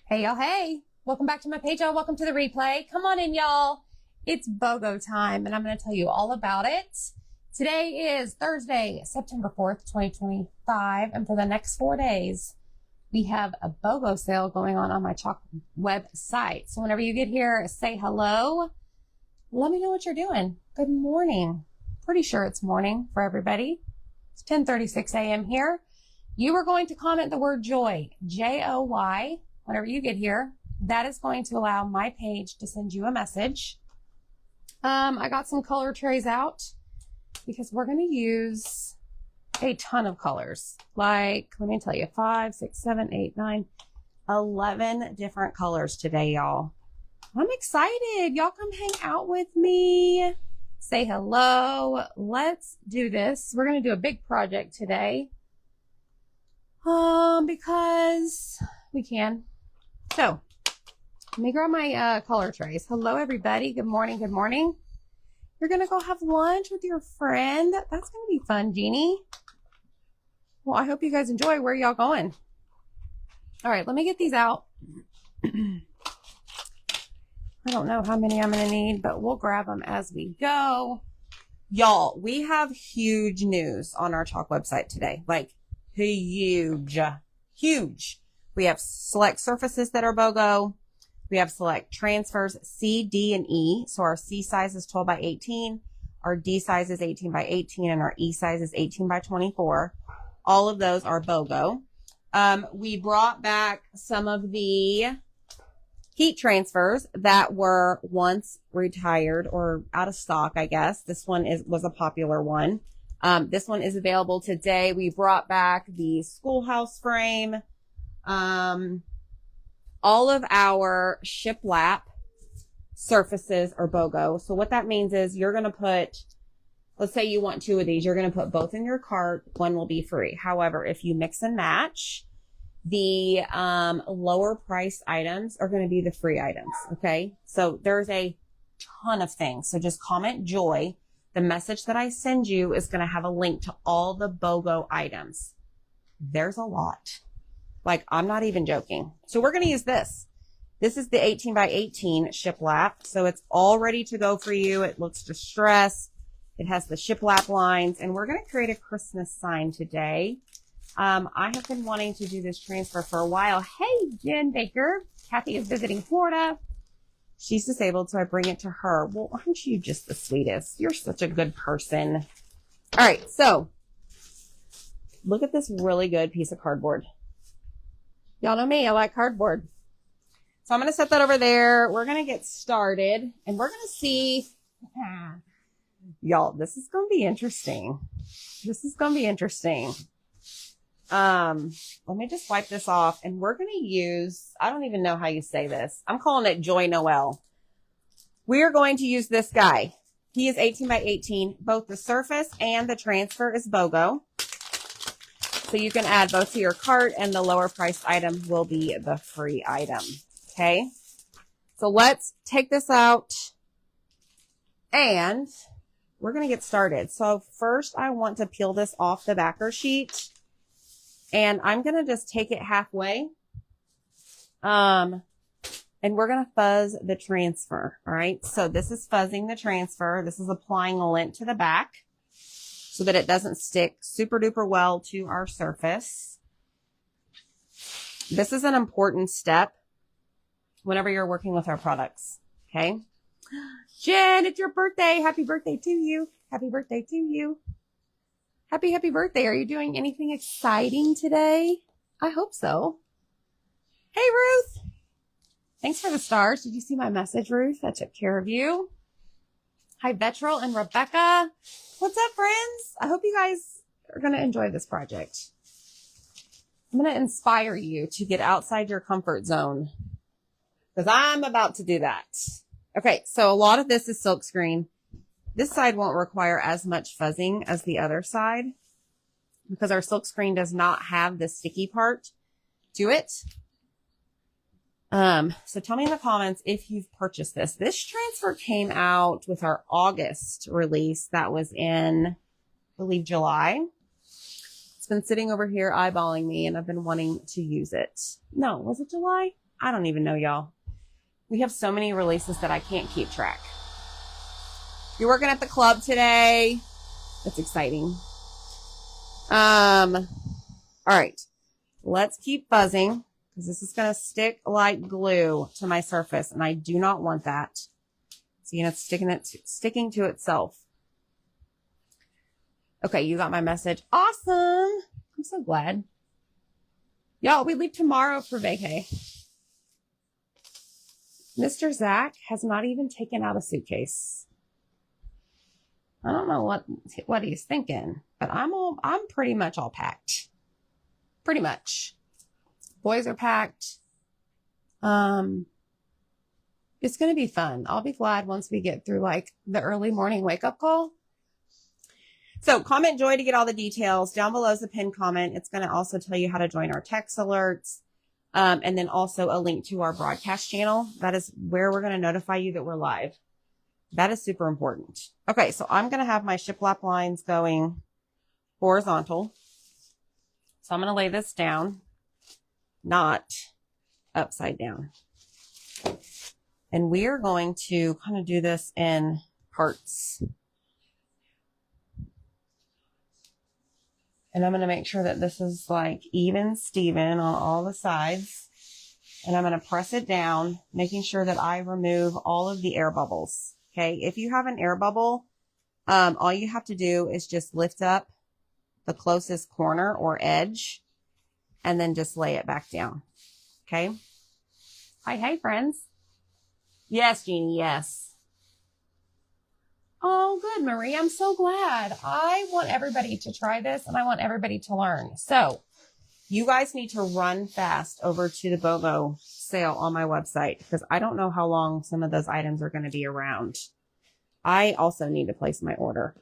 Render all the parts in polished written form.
Hey, y'all. Hey, welcome back to my page, y'all. Welcome to the replay. Come on in, y'all. It's BOGO time, and I'm going to tell you all about it. Today is Thursday, September 4th, 2025. And for the next 4 days, we have a BOGO sale going on my Chalk website. So whenever you get here, say hello. Let me know what you're doing. Good morning. Pretty sure it's morning for everybody. It's 10:36 a.m. here. You are going to comment the word joy, J-O-Y, whenever you get here. That is going to allow my page to send you a message. I got some color trays out because we're going to use a ton of colors. Like, let me tell you, 5, 6, 7, 8, 9, 11 different colors today, y'all. I'm excited. Y'all come hang out with me. Say hello. Let's do this. We're going to do a big project today. Because we can. So, let me grab my color trays. Hello, everybody. Good morning. Good morning. You're going to go have lunch with your friend. That's going to be fun, Jeannie. Well, I hope you guys enjoy. Where are y'all going? All right, let me get these out. I don't know how many I'm going to need, but we'll grab them as we go. Y'all, we have huge news on our Chalk website today. Like, huge. Huge. We have select surfaces that are BOGO. We have select transfers C, D, and E. So our C size is 12 by 18. Our D size is 18 by 18. And our E size is 18 by 24. All of those are BOGO. We brought back some of the heat transfers that were once retired or out of stock, I guess. This one was a popular one. This one is available today. We brought back the schoolhouse frame. All of our shiplap surfaces are BOGO. So what that means is you're going to put, let's say you want 2 of these, you're going to put both in your cart. One will be free. However, if you mix and match, the lower price items are going to be the free items. Okay. So there's a ton of things. So just comment joy. The message that I send you is going to have a link to all the BOGO items. There's a lot. Like, I'm not even joking. So we're going to use this. This is the 18 by 18 shiplap. So it's all ready to go for you. It looks distressed. It has the shiplap lines, and we're going to create a Christmas sign today. I have been wanting to do this transfer for a while. Hey, Jen Baker. Kathy is visiting Florida. She's disabled, so I bring it to her. Well, aren't you just the sweetest? You're such a good person. All right, so look at this really good piece of cardboard. Y'all know me. I like cardboard. So I'm going to set that over there. We're going to get started, and we're going to see. Y'all, this is going to be interesting. This is going to be interesting. Let me just wipe this off, and we're going to use, I don't even know how you say this. I'm calling it Joy Noel. We are going to use this guy. He is 18 by 18. Both the surface and the transfer is BOGO. So you can add both to your cart, and the lower priced item will be the free item. Okay. So let's take this out, and we're going to get started. So first I want to peel this off the backer sheet. And I'm going to just take it halfway. And we're going to fuzz the transfer. All right. So this is fuzzing the transfer. This is applying a lint to the back so that it doesn't stick super duper well to our surface. This is an important step whenever you're working with our products. Okay. Jen, it's your birthday. Happy birthday to you. Happy birthday to you. Happy birthday. Are you doing anything exciting today? I hope so. Hey, Ruth. Thanks for the stars. Did you see my message, Ruth? I took care of you. Hi, Betrel and Rebecca. What's up, friends? I hope you guys are going to enjoy this project. I'm going to inspire you to get outside your comfort zone because I'm about to do that. Okay, so a lot of this is silkscreen. This side won't require as much fuzzing as the other side because our silkscreen does not have the sticky part to it. So tell me in the comments if you've purchased this. This transfer came out with our August release. That was in, I believe, July. It's been sitting over here eyeballing me, and I've been wanting to use it. No, was it July? I don't even know, y'all. We have so many releases that I can't keep track. You're working at the club today. That's exciting. All right. Let's keep buzzing because this is going to stick like glue to my surface, and I do not want that. See, it's sticking to itself. Okay, you got my message. Awesome. I'm so glad. Y'all, we leave tomorrow for vacay. Mr. Zach has not even taken out a suitcase. I don't know what he's thinking, but I'm pretty much all packed. Pretty much. Boys are packed. It's going to be fun. I'll be glad once we get through like the early morning wake up call. So comment joy to get all the details. Down below is a pinned comment. It's going to also tell you how to join our text alerts. And then also a link to our broadcast channel. That is where we're going to notify you that we're live. That is super important. Okay, so I'm going to have my shiplap lines going horizontal. So I'm going to lay this down, not upside down. And we are going to kind of do this in parts. And I'm going to make sure that this is like even Steven on all the sides. And I'm going to press it down, making sure that I remove all of the air bubbles. Okay. If you have an air bubble, all you have to do is just lift up the closest corner or edge and then just lay it back down. Okay. Hi. Hey, friends. Yes, Jeannie. Yes. Oh, good, Marie. I'm so glad. I want everybody to try this and I want everybody to learn. So you guys need to run fast over to the BOGO sale on my website because I don't know how long some of those items are going to be around. I also need to place my order.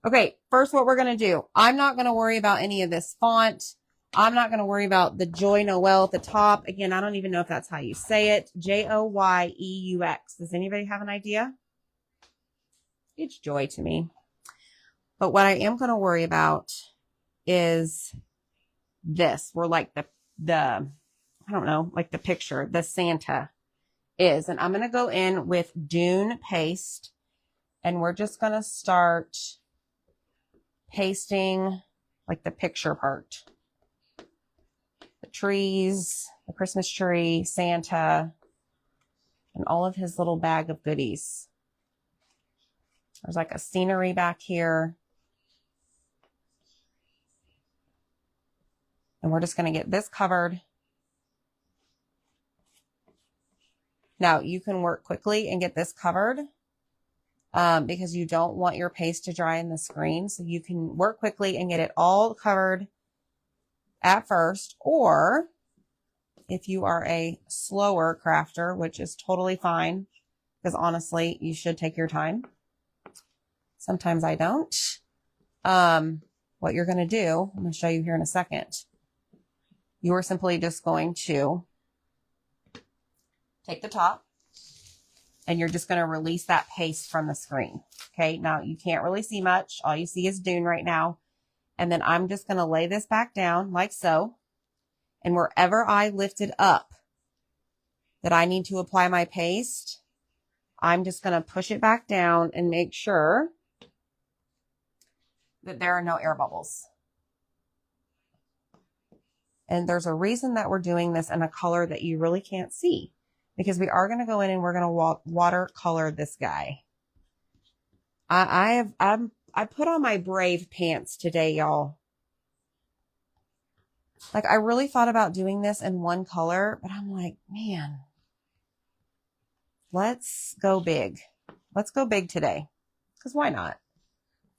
Okay, first what we're going to do. I'm not going to worry about any of this font. I'm not going to worry about the Joy Noel at the top. Again, I don't even know if that's how you say it. Joyeux. Does anybody have an idea? It's joy to me. But what I am going to worry about is this. We're like the I don't know, like the picture, the Santa is. And I'm going to go in with Dune paste. And we're just going to start pasting like the picture part. The trees, the Christmas tree, Santa, and all of his little bag of goodies. There's like a scenery back here. And we're just going to get this covered. Now you can work quickly and get this covered because you don't want your paste to dry in the screen. So you can work quickly and get it all covered at first. Or if you are a slower crafter, which is totally fine, because honestly, you should take your time. Sometimes I don't. What you're going to do, I'm going to show you here in a second. You are simply just going to take the top and you're just going to release that paste from the screen. Okay. Now you can't really see much. All you see is Dune right now. And then I'm just going to lay this back down like so. And wherever I lift it up that I need to apply my paste, I'm just going to push it back down and make sure that there are no air bubbles. And there's a reason that we're doing this in a color that you really can't see, because we are going to go in and we're going to watercolor this guy. I put on my Brave pants today, y'all. Like I really thought about doing this in one color, but I'm like, man, let's go big. Let's go big today. Because why not?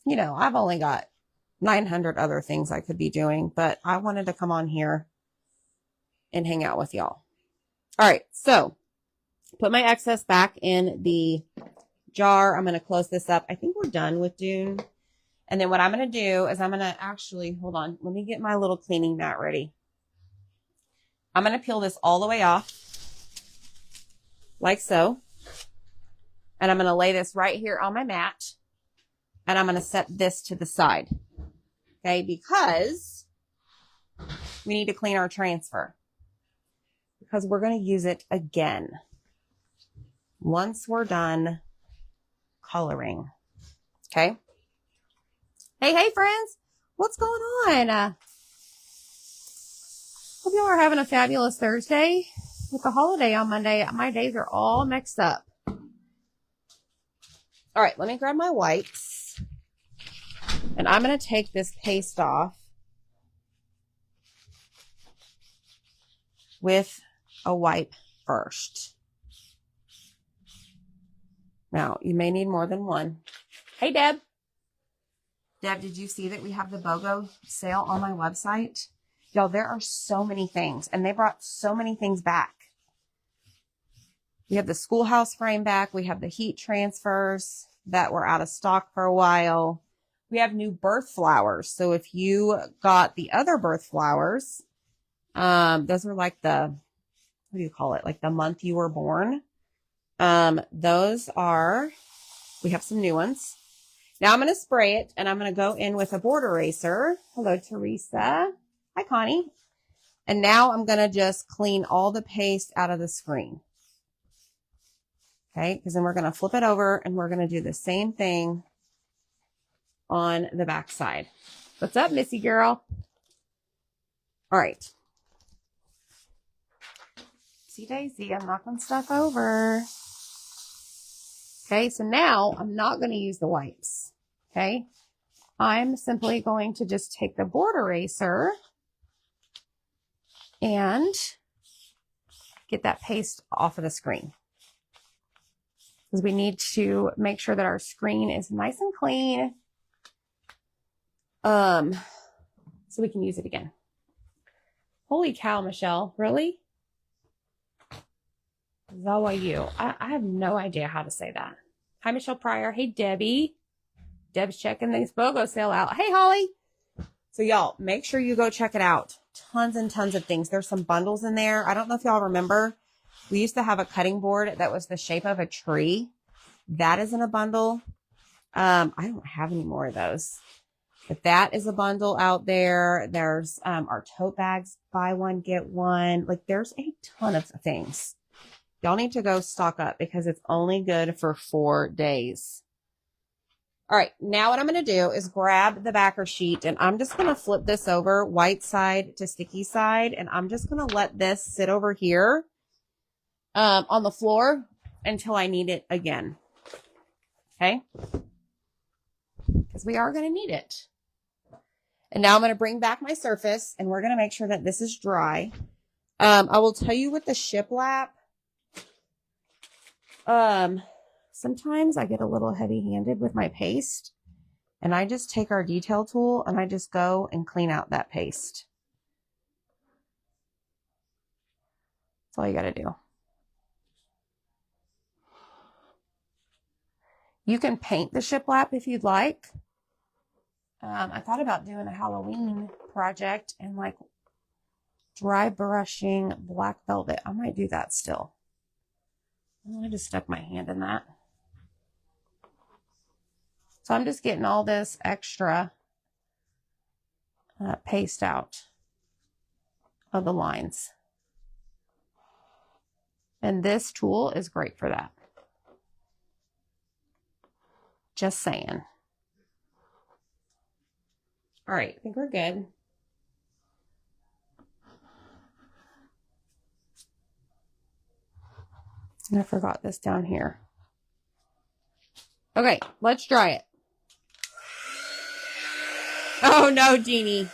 You know, I've only got 900 other things I could be doing, but I wanted to come on here and hang out with y'all. All right. So put my excess back in the jar. I'm going to close this up. I think we're done with Dune. And then what I'm going to do is I'm going to actually, hold on. Let me get my little cleaning mat ready. I'm going to peel this all the way off like so. And I'm going to lay this right here on my mat. And I'm going to set this to the side. Okay, because we need to clean our transfer. because we're going to use it again once we're done coloring. Okay. Hey, friends. What's going on? Hope you all are having a fabulous Thursday. With the holiday on Monday, my days are all mixed up. All right, let me grab my wipes. And I'm going to take this paste off with a wipe first. Now, you may need more than one. Hey, Deb. Deb, did you see that we have the BOGO sale on my website? Y'all, there are so many things, and they brought so many things back. We have the schoolhouse frame back. We have the heat transfers that were out of stock for a while. We have new birth flowers. So if you got the other birth flowers, those are like the, what do you call it? Like the month you were born. Those are, we have some new ones. Now I'm going to spray it, and I'm going to go in with a board eraser. Hello, Teresa. Hi, Connie. And now I'm going to just clean all the paste out of the screen. Okay, because then we're going to flip it over, and we're going to do the same thing on the back side. What's up, Missy girl? All right. See, Daisy, I'm knocking stuff over. Okay, so now I'm not going to use the wipes. Okay, I'm simply going to just take the board eraser and get that paste off of the screen. Because we need to make sure that our screen is nice and clean. So we can use it again. Holy cow, Michelle. Really? How are you? I have no idea how to say that. Hi, Michelle Pryor. Hey, Debbie. Deb's checking this BOGO sale out. Hey, Holly. So y'all, make sure you go check it out. Tons and tons of things. There's some bundles in there. I don't know if y'all remember. We used to have a cutting board that was the shape of a tree. That is in a bundle. I don't have any more of those. But that is a bundle out there. There's our tote bags. Buy one, get one. Like, there's a ton of things. Y'all need to go stock up because it's only good for 4 days. All right, now what I'm going to do is grab the backer sheet, and I'm just going to flip this over white side to sticky side, and I'm just going to let this sit over here on the floor until I need it again. Okay? Because we are going to need it. And now I'm going to bring back my surface, and we're going to make sure that this is dry. I will tell you with the shiplap, sometimes I get a little heavy-handed with my paste, and I just take our detail tool and I just go and clean out that paste. That's all you got to do. You can paint the shiplap if you'd like. I thought about doing a Halloween project and like dry brushing black velvet. I might do that still. I just stuck my hand in that. So I'm just getting all this extra paste out of the lines. And this tool is great for that. Just saying. All right, I think we're good. And I forgot this down here. Okay, let's dry it. Oh no, Jeannie.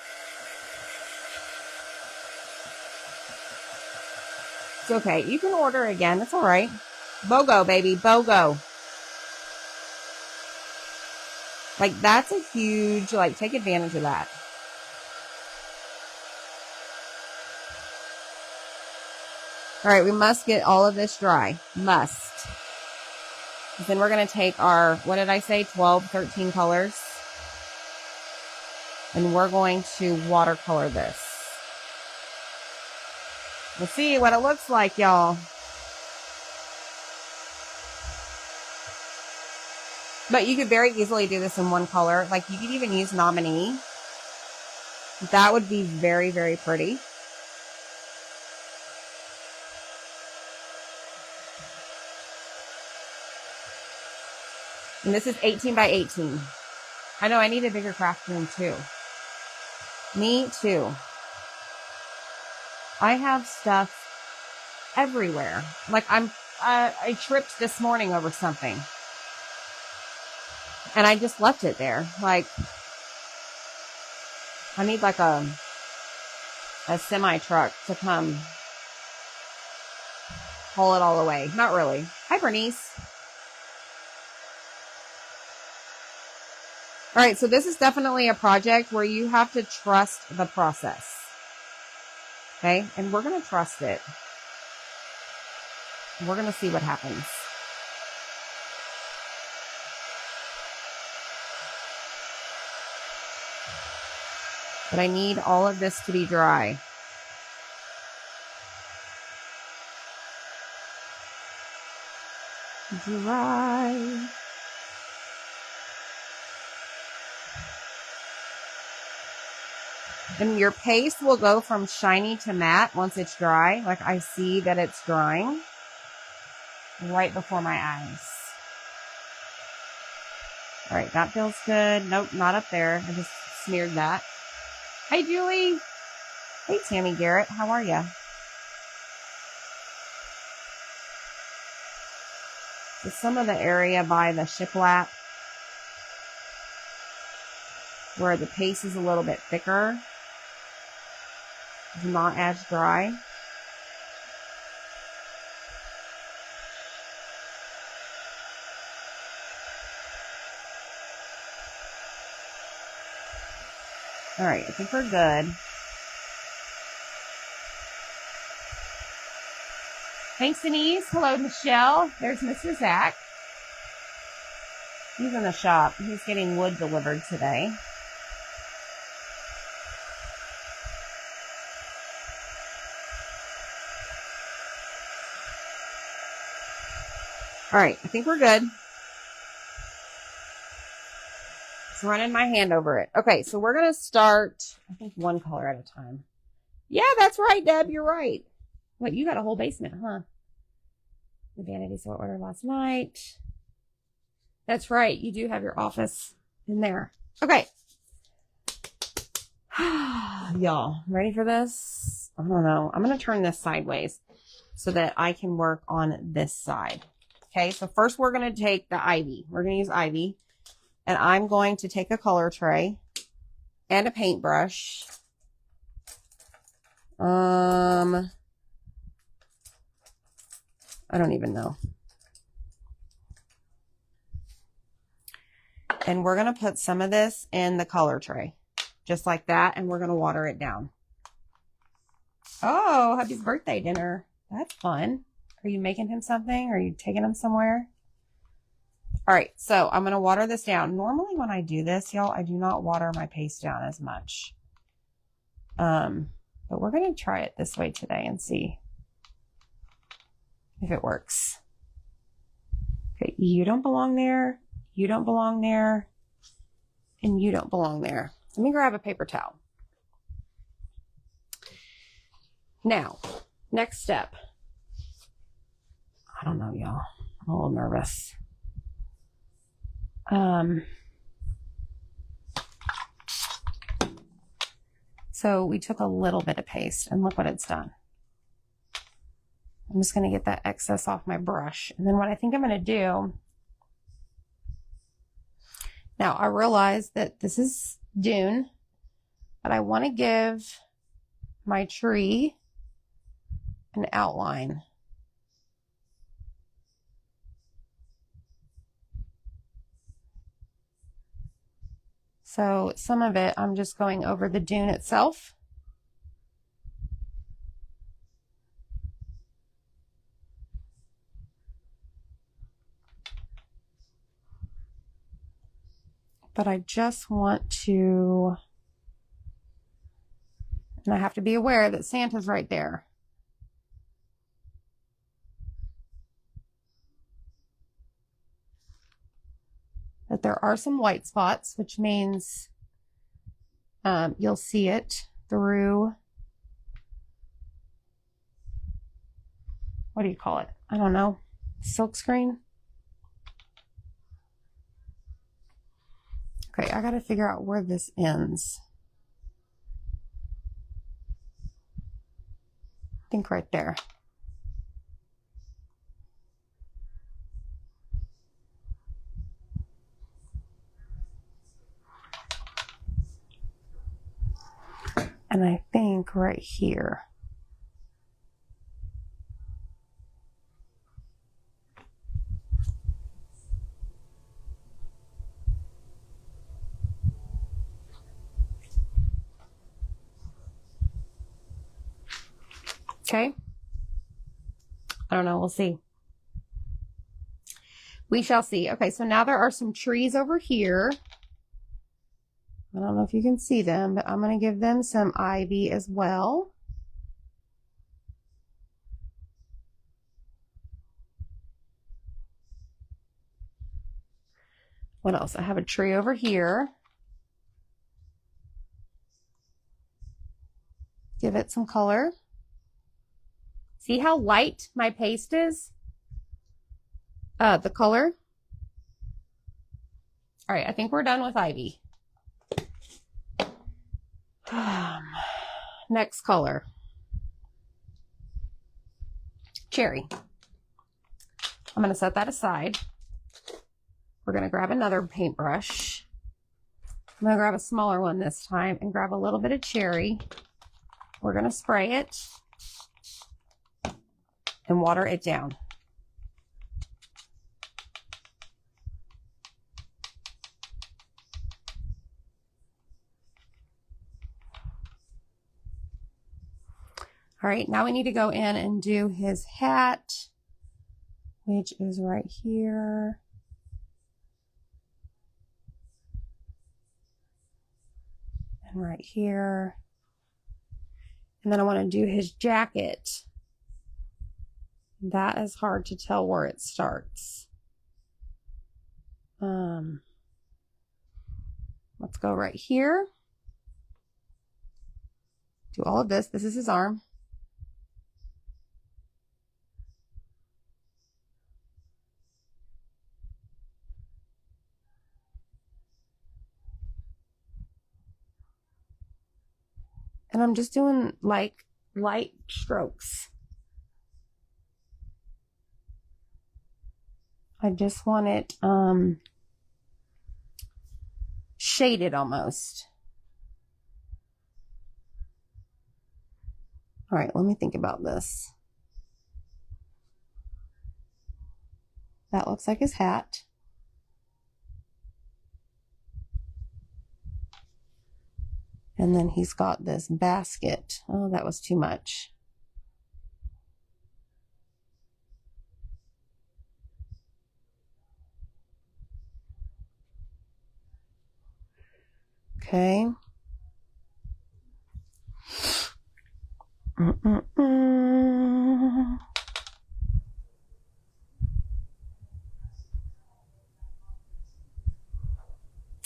It's okay. You can order again. It's all right. BOGO, baby. BOGO. Like, that's a huge, like, take advantage of that. All right, we must get all of this dry. Must. Then we're going to take our, what did I say, 12, 13 colors. And we're going to watercolor this. We'll see what it looks like, y'all. But you could very easily do this in one color. Like, you could even use Nominee. That would be very, very pretty. And this is 18 by 18. I know I need a bigger craft room too. Me too. I have stuff everywhere. Like I tripped this morning over something. And I just left it there. Like, I need like a semi truck to come haul it all away. Not really. Hi, Bernice. All right, so this is definitely a project where you have to trust the process. Okay, and we're going to trust it. We're going to see what happens. But I need all of this to be dry. Dry. And your paste will go from shiny to matte once it's dry. Like I see that it's drying right before my eyes. All right, that feels good. Nope, not up there. I just smeared that. Hey, Julie. Hey, Tammy Garrett. How are you? So some of the area by the shiplap where the paste is a little bit thicker is not as dry. All right, I think we're good. Thanks, Denise. Hello, Michelle. There's Mr. Zach. He's in the shop. He's getting wood delivered today. All right, I think we're good. Just running my hand over it. Okay, so we're going to start, I think, one color at a time. Yeah, that's right, Deb. You're right. Wait, you got a whole basement, huh? The vanity store ordered last night. That's right. You do have your office in there. Okay. Y'all, ready for this? I don't know. I'm going to turn this sideways so that I can work on this side. Okay, so first we're going to take the ivy. We're going to use ivy. And I'm going to take a color tray and a paintbrush. I don't even know. And we're going to put some of this in the color tray. Just like that. And we're going to water it down. Oh, happy birthday dinner. That's fun. Are you making him something? Are you taking him somewhere? All right, so I'm going to water this down. Normally when I do this, y'all, I do not water my paste down as much. But we're going to try it this way today and see if it works. Okay, you don't belong there. You don't belong there. And you don't belong there. Let me grab a paper towel. Now, next step. I don't know, y'all. I'm a little nervous. So we took a little bit of paste and look what it's done. I'm just going to get that excess off my brush. And then what I think I'm going to do, now I realize that this is dune, but I want to give my tree an outline. So some of it, I'm just going over the dune itself. But I just want to, and I have to be aware that Santa's right there. That there are some white spots, which means you'll see it through, what do you call it? I don't know. Silk screen? Okay, I gotta figure out where this ends. I think right there. And I think right here. Okay. I don't know. We'll see. We shall see. Okay, so now there are some trees over here. I don't know if you can see them, but I'm going to give them some ivy as well. What else? I have a tree over here. Give it some color. See how light my paste is? The color. All right, I think we're done with ivy. Next color. Cherry. I'm going to set that aside. We're going to grab another paintbrush. I'm going to grab a smaller one this time and grab a little bit of cherry. We're going to spray it and water it down. All right, now we need to go in and do his hat, which is right here. And right here. And then I want to do his jacket. That is hard to tell where it starts. Let's go right here. Do all of this. This is his arm. And I'm just doing like light strokes. I just want it shaded almost. All right, let me think about this. That looks like his hat. And then he's got this basket. Oh, that was too much. Okay.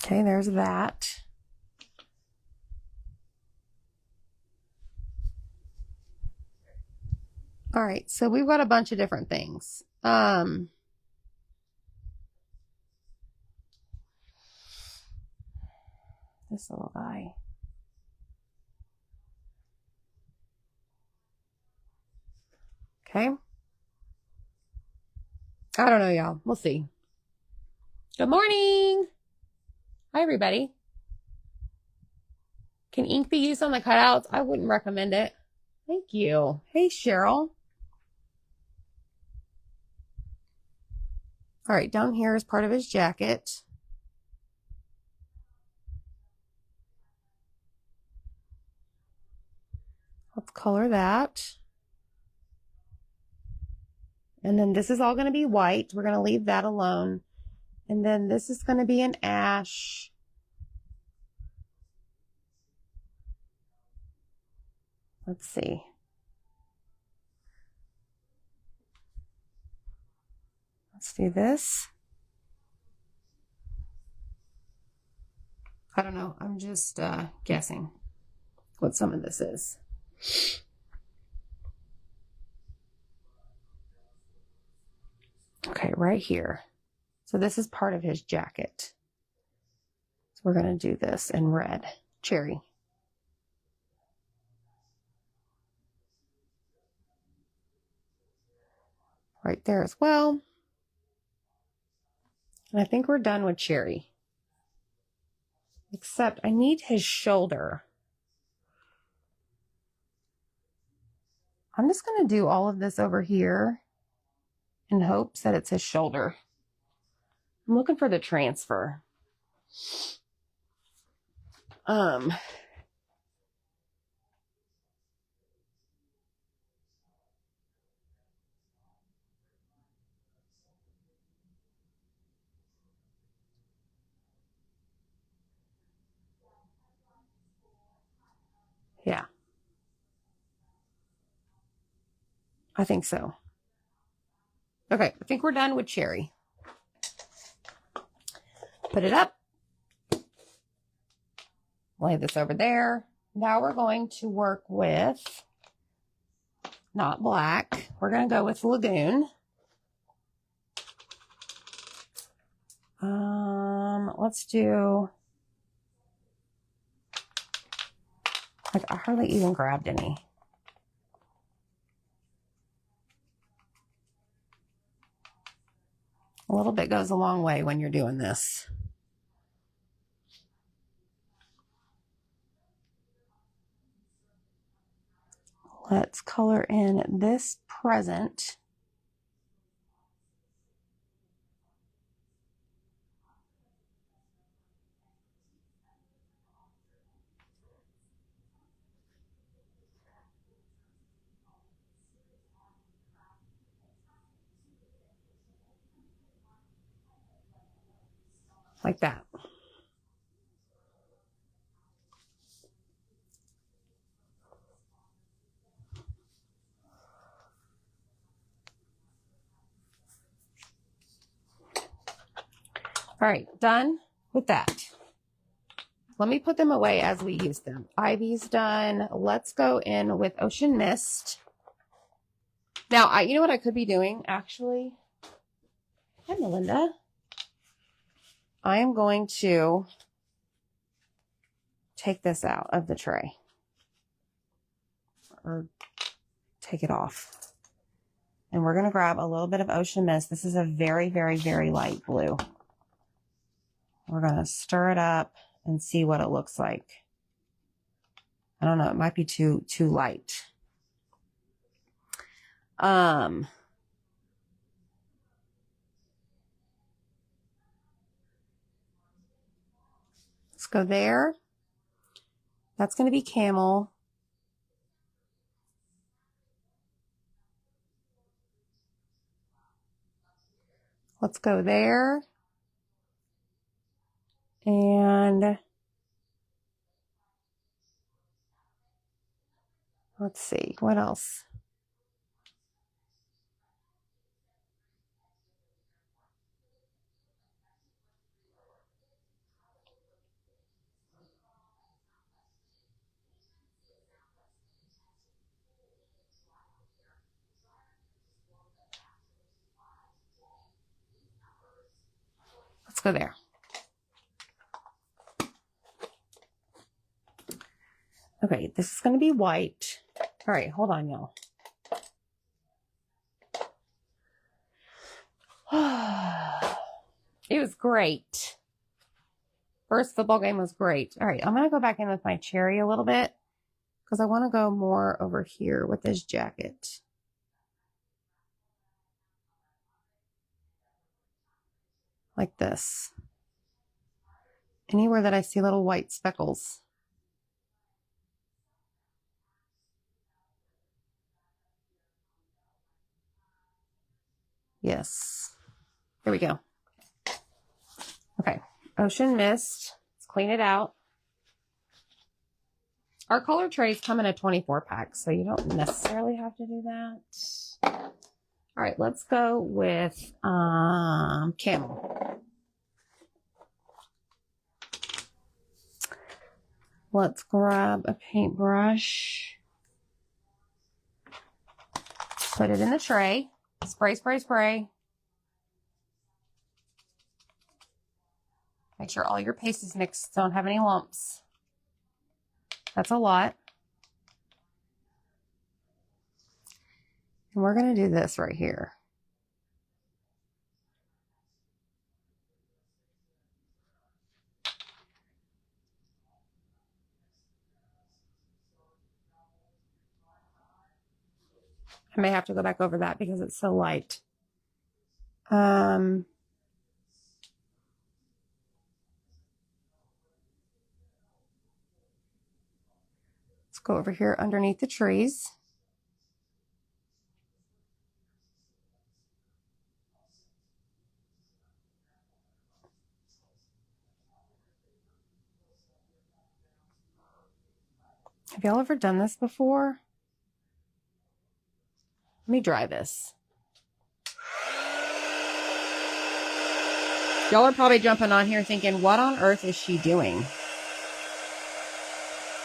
Okay, there's that. All right, so we've got a bunch of different things. This little guy. Okay. I don't know, y'all. We'll see. Good morning. Hi, everybody. Can ink be used on the cutouts? I wouldn't recommend it. Thank you. Hey, Cheryl. All right, down here is part of his jacket. Let's color that. And then this is all going to be white. We're going to leave that alone. And then this is going to be an ash. Let's see. Let's do this. I don't know. I'm just guessing what some of this is. Okay, right here. So this is part of his jacket. So we're going to do this in red, cherry. Right there as well. And I think we're done with cherry. Except I need his shoulder. I'm just going to do all of this over here in hopes that it's his shoulder. I'm looking for the transfer. Yeah. I think so. Okay, I think we're done with cherry. Put it up. Lay this over there. Now we're going to work with, not black. We're going to go with Lagoon. Let's do, like, I hardly even grabbed any. A little bit goes a long way when you're doing this. Let's color in this present. Like that. All right, done with that. Let me put them away as we use them. Ivy's done. Let's go in with Ocean Mist. Now, you know what I could be doing, actually? Hi, Melinda. I am going to take this out of the tray. Or take it off. And we're going to grab a little bit of Ocean Mist. This is a very, very, very light blue. We're going to stir it up and see what it looks like. I don't know. It might be too light. Let's go there. That's going to be camel. Let's go there. And let's see, what else? Let's go there. Okay, this is going to be white. All right, hold on, y'all. It was great. First football game was great. All right, I'm going to go back in with my cherry a little bit because I want to go more over here with this jacket. Like this. Anywhere that I see little white speckles. Yes. There we go. Okay. Ocean Mist. Let's clean it out. Our color trays come in a 24 pack, so you don't necessarily have to do that. All right, let's go with camel. Let's grab a paintbrush. Put it in the tray. Spray, spray, spray. Make sure all your paste is mixed. Don't have any lumps. That's a lot. And we're going to do this right here. I may have to go back over that because it's so light. Let's go over here underneath the trees. Have y'all ever done this before? Let me dry this. Y'all are probably jumping on here thinking, what on earth is she doing?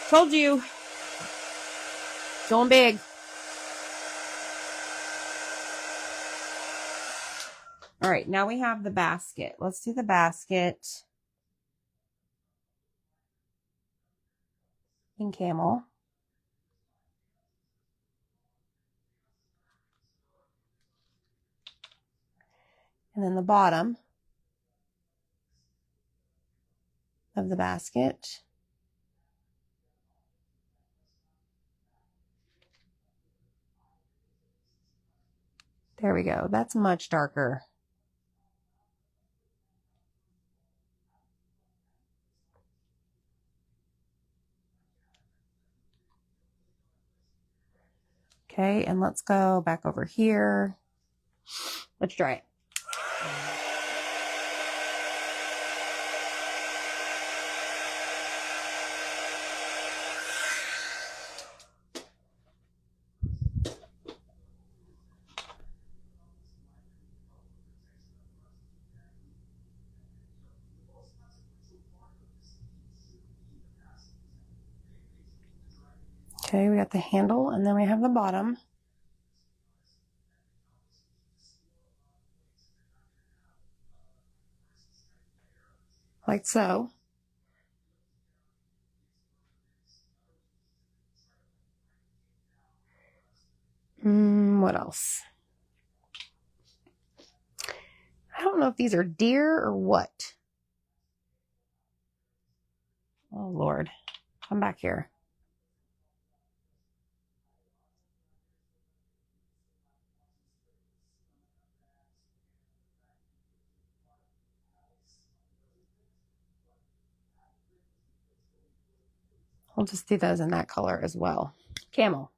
Told you. Going big. All right, now we have the basket. Let's do the basket in camel. And then the bottom of the basket. There we go. That's much darker. Okay, and let's go back over here. Let's dry it. Okay, we got the handle and then we have the bottom. Like so. What else? I don't know if these are deer or what. Oh, Lord. Come back here. I'll just do those in that color as well. Camel.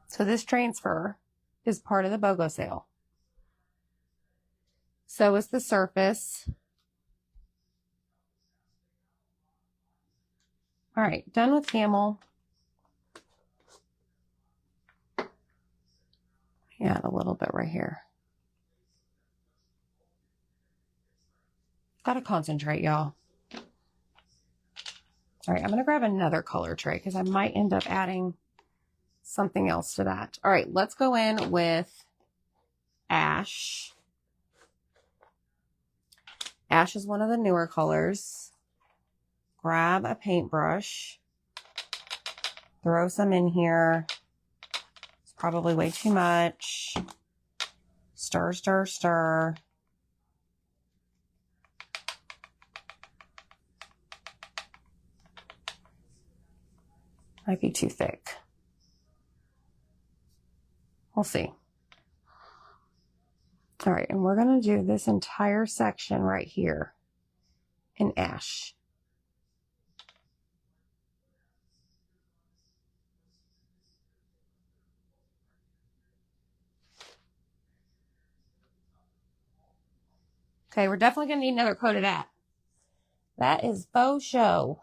So this transfer is part of the BOGO sale. So is the surface. All right, done with camel. Yeah, a little bit right here. Gotta concentrate, y'all. All right, I'm gonna grab another color tray because I might end up adding something else to that. All right, let's go in with ash. Ash is one of the newer colors. Grab a paintbrush. Throw some in here. It's probably way too much. Stir, stir, stir. Might be too thick. We'll see. All right, and we're going to do this entire section right here in ash. Okay, we're definitely going to need another coat of that. That is faux show.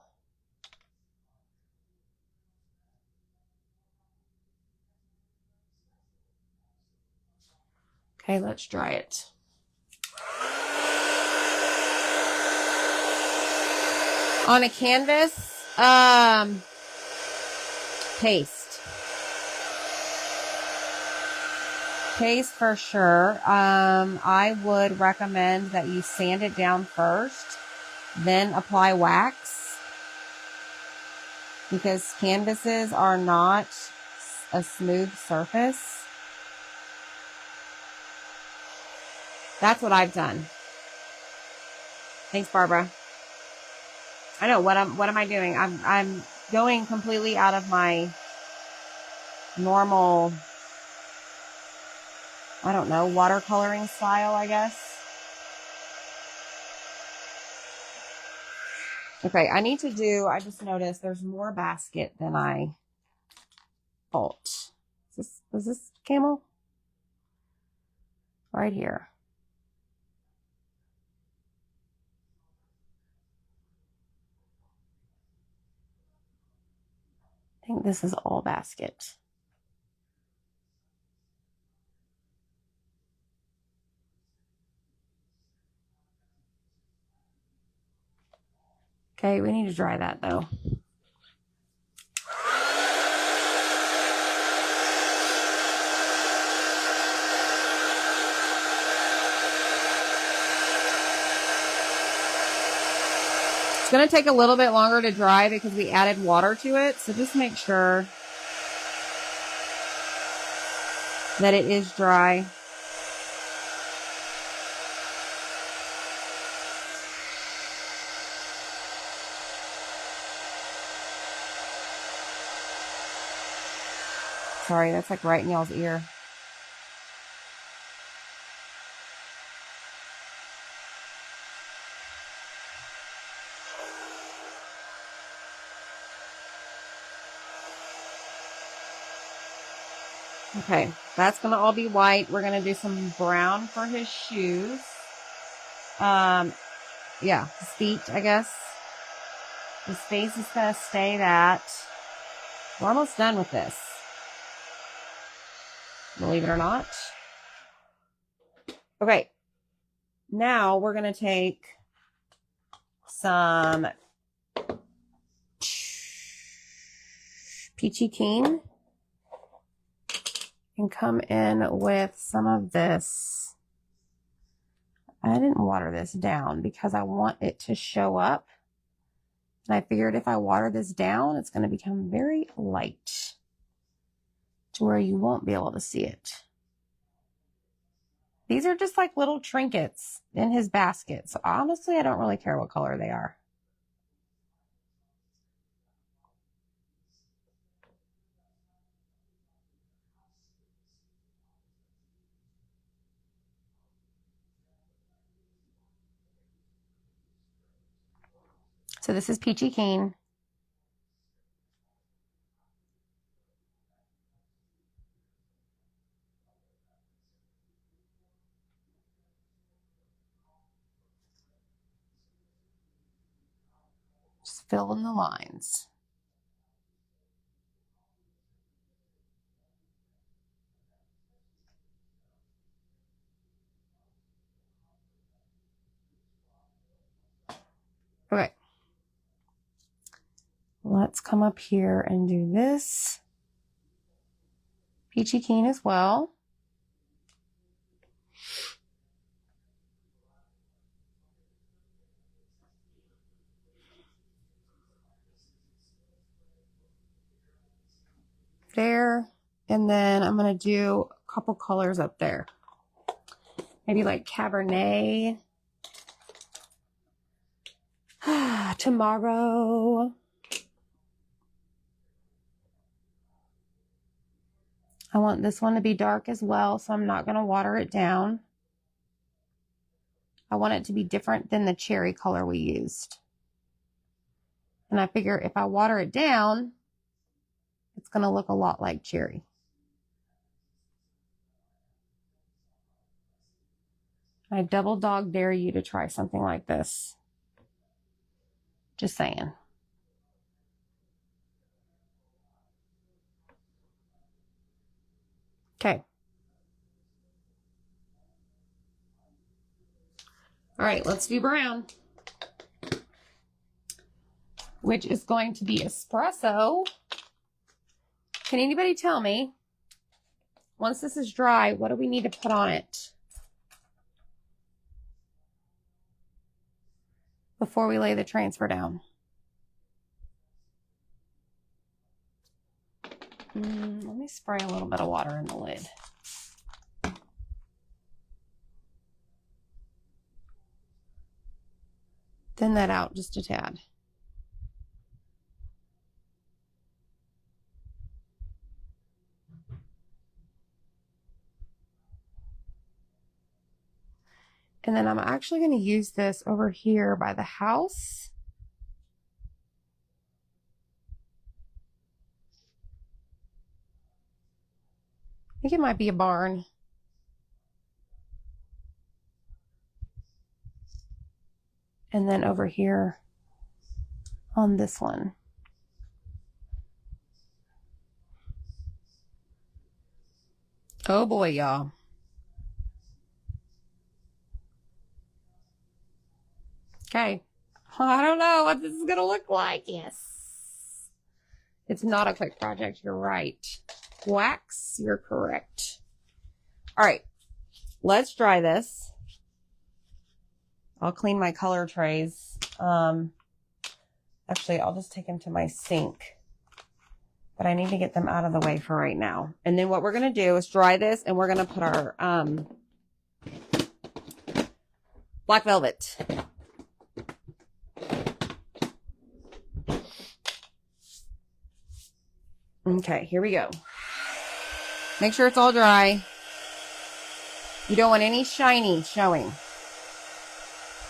Okay, let's dry it. On a canvas, paste. Paste for sure. I would recommend that you sand it down first, then apply wax, because canvases are not a smooth surface. That's what I've done. Thanks, Barbara. I know, what am I doing? I'm going completely out of my normal, I don't know, watercoloring style, I guess. Okay, I just noticed there's more basket than I thought. Is this camel? Right here. I think this is all basket. Okay, we need to dry that though. It's going to take a little bit longer to dry because we added water to it. So just make sure that it is dry. Sorry, that's like right in y'all's ear. Okay, that's going to all be white. We're going to do some brown for his shoes. Yeah, his feet, I guess. His face is going to stay that. We're almost done with this. Believe it or not. Okay, now we're going to take some Peachy Keen and come in with some of this. I didn't water this down because I want it to show up. And I figured if I water this down, it's going to become very light to where you won't be able to see it. These are just like little trinkets in his basket. So honestly, I don't really care what color they are. So this is Peachy Keen. Just fill in the lines. Okay. Let's come up here and do this. Peachy Keen as well. There. And then I'm going to do a couple colors up there. Maybe like Cabernet. Tomorrow. I want this one to be dark as well, so I'm not going to water it down. I want it to be different than the cherry color we used. And I figure if I water it down, it's going to look a lot like cherry. I double dog dare you to try something like this. Just saying. Okay. All right, let's do brown. which is going to be espresso. Can anybody tell me, once this is dry, what do we need to put on it before we lay the transfer down? Let me spray a little bit of water in the lid. Thin that out just a tad. And then I'm actually going to use this over here by the house. I think it might be a barn. And then over here on this one. Oh boy, y'all. Okay. I don't know what this is going to look like. Yes. It's not a quick project. You're right. Wax, you're correct. All right. Let's dry this. I'll clean my color trays. Actually, I'll just take them to my sink. But I need to get them out of the way for right now. And then what we're going to do is dry this, and we're going to put our black velvet. Okay, here we go. Make sure it's all dry. You don't want any shiny showing.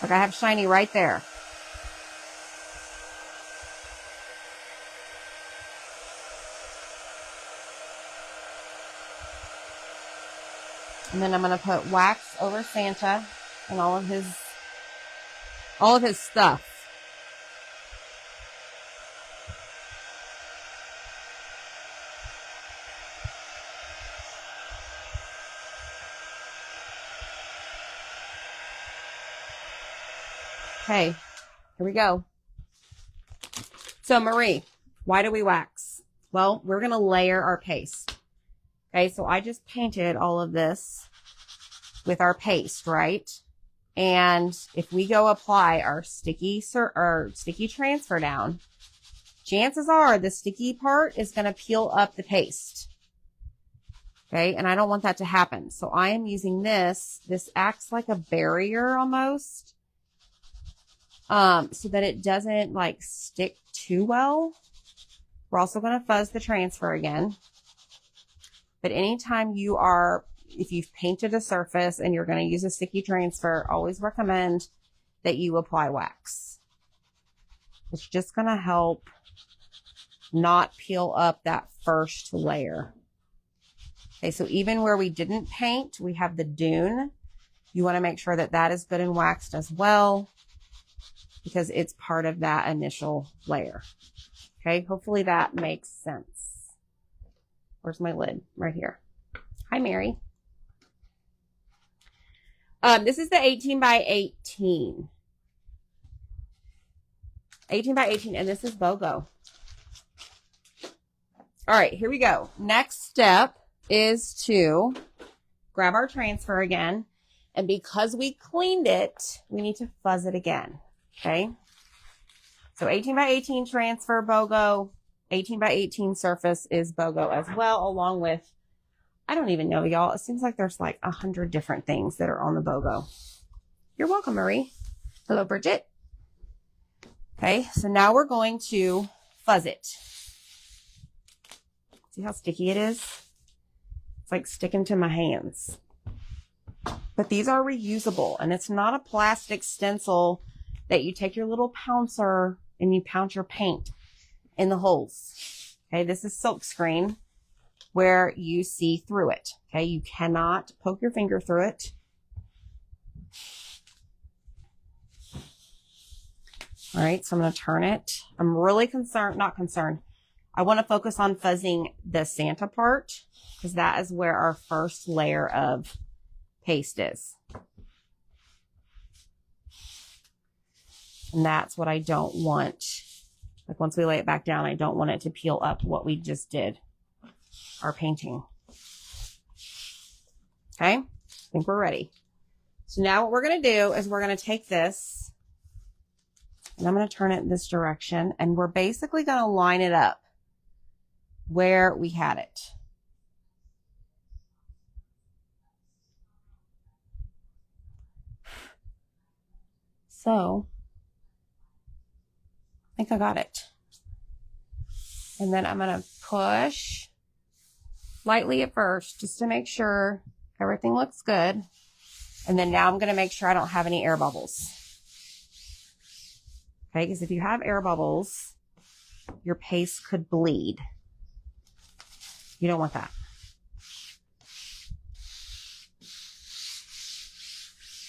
Like I have shiny right there. And then I'm going to put wax over Santa and all of his stuff. Okay, here we go. So Marie, why do we wax? Well, we're going to layer our paste. Okay, so I just painted all of this with our paste, right? And if we go apply our sticky transfer down, chances are the sticky part is going to peel up the paste. Okay, and I don't want that to happen. So I am using this. This acts like a barrier almost. So that it doesn't like stick too well. We're also going to fuzz the transfer again. But anytime if you've painted a surface and you're going to use a sticky transfer, always recommend that you apply wax. It's just going to help not peel up that first layer. Okay, so even where we didn't paint, we have the dune. You want to make sure that that is good and waxed as well, because it's part of that initial layer. Okay, hopefully that makes sense. Where's my lid? Right here. Hi, Mary. This is the 18 by 18. 18 by 18, and this is BOGO. All right, here we go. Next step is to grab our transfer again. And because we cleaned it, we need to fuzz it again. Okay. So 18 by 18 transfer, BOGO. 18 by 18 surface is BOGO as well, along with, I don't even know, y'all. It seems like there's like 100 different things that are on the BOGO. You're welcome, Marie. Hello, Bridget. Okay, so now we're going to fuzz it. See how sticky it is? It's like sticking to my hands. But these are reusable, and it's not a plastic stencil that you take your little pouncer and you pounce your paint in the holes. Okay, this is silk screen where you see through it. Okay, you cannot poke your finger through it. All right, so I'm going to turn it. I'm really not concerned. I want to focus on fuzzing the Santa part because that is where our first layer of paste is. And that's what I don't want Like once we lay it back down, I don't want it to peel up what we just did, our painting. Okay, I think we're ready. So now what we're going to do is we're going to take this and I'm going to turn it in this direction, and we're basically going to line it up where we had it. So I think I got it. And then I'm going to push lightly at first just to make sure everything looks good. And then now I'm going to make sure I don't have any air bubbles. Okay, because if you have air bubbles, your paste could bleed. You don't want that.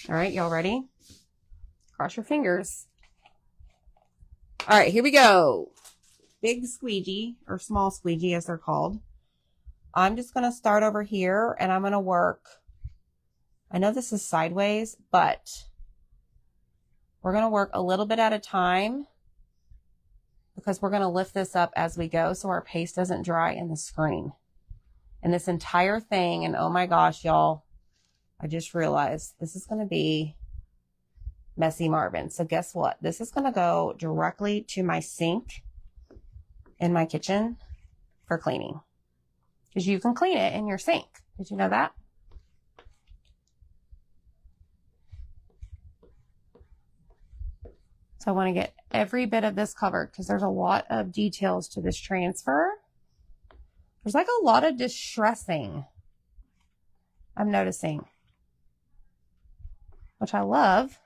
All right, y'all ready? Cross your fingers. All right, here we go. Big squeegee, or small squeegee as they're called. I'm just going to start over here and I'm going to work. I know this is sideways, but we're going to work a little bit at a time because we're going to lift this up as we go so our paste doesn't dry in the screen. And this entire thing, and oh my gosh, y'all, I just realized this is going to be messy Marvin. So guess what? This is going to go directly to my sink in my kitchen for cleaning. Because you can clean it in your sink. Did you know that? So I want to get every bit of this covered because there's a lot of details to this transfer. There's like a lot of distressing, I'm noticing, which I love.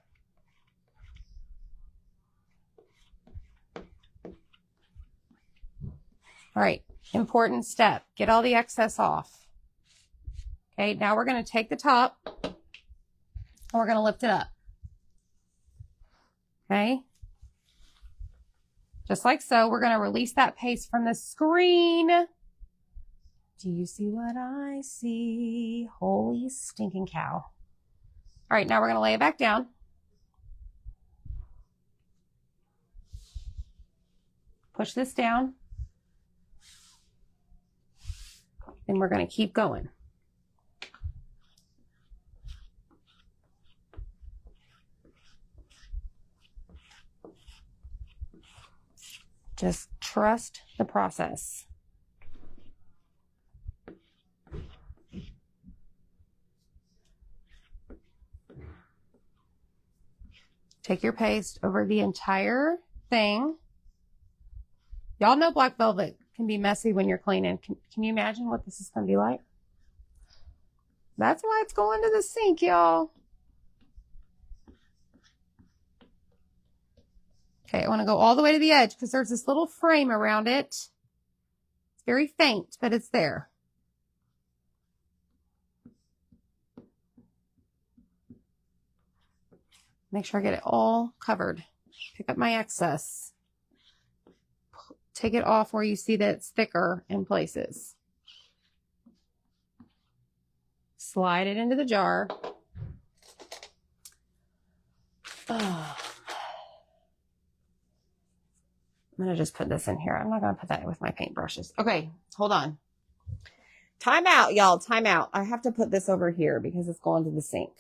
All right, important step. Get all the excess off. Okay, now we're going to take the top and we're going to lift it up. Okay, just like so. We're going to release that paste from the screen. Do you see what I see? Holy stinking cow. All right, now we're going to lay it back down. Push this down. And we're going to keep going. Just trust the process. Take your paste over the entire thing. Y'all know black velvet can be messy when you're cleaning. Can you imagine what this is going to be like? That's why it's going to the sink, y'all. Okay, I want to go all the way to the edge because there's this little frame around it. It's very faint, but it's there. Make sure I get it all covered. Pick up my excess. Take it off where you see that it's thicker in places. Slide it into the jar. Oh. I'm going to just put this in here. I'm not going to put that with my paintbrushes. Okay, hold on. Time out, y'all. Time out. I have to put this over here because it's going to the sink.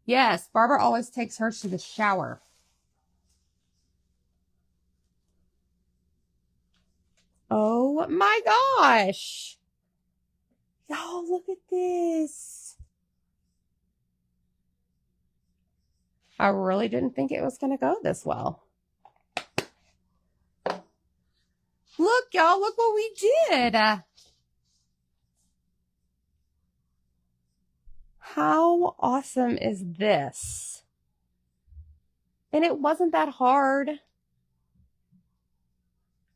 Yes, Barbara always takes hers to the shower. Oh my gosh. Y'all, look at this. I really didn't think it was going to go this well. Look, y'all, look what we did. How awesome is this? And it wasn't that hard,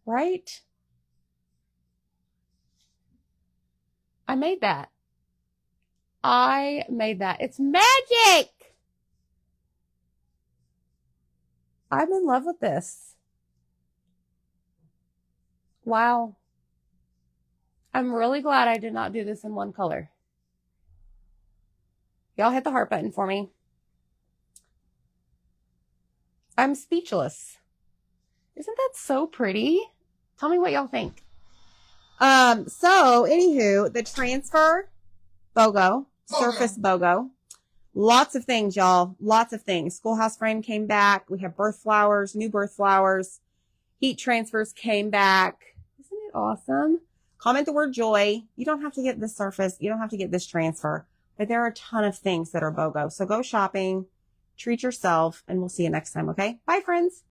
right? I made that. I made that. It's magic. I'm in love with this. Wow. I'm really glad I did not do this in one color. Y'all hit the heart button for me. I'm speechless. Isn't that so pretty? Tell me what y'all think. So anywho, the transfer BOGO, surface BOGO. Lots of things, y'all. Lots of things. Schoolhouse frame came back. We have birth flowers, new birth flowers. Heat transfers came back. Isn't it awesome? Comment the word joy. You don't have to get this surface. You don't have to get this transfer. But there are a ton of things that are BOGO. So go shopping, treat yourself, and we'll see you next time, okay? Bye, friends.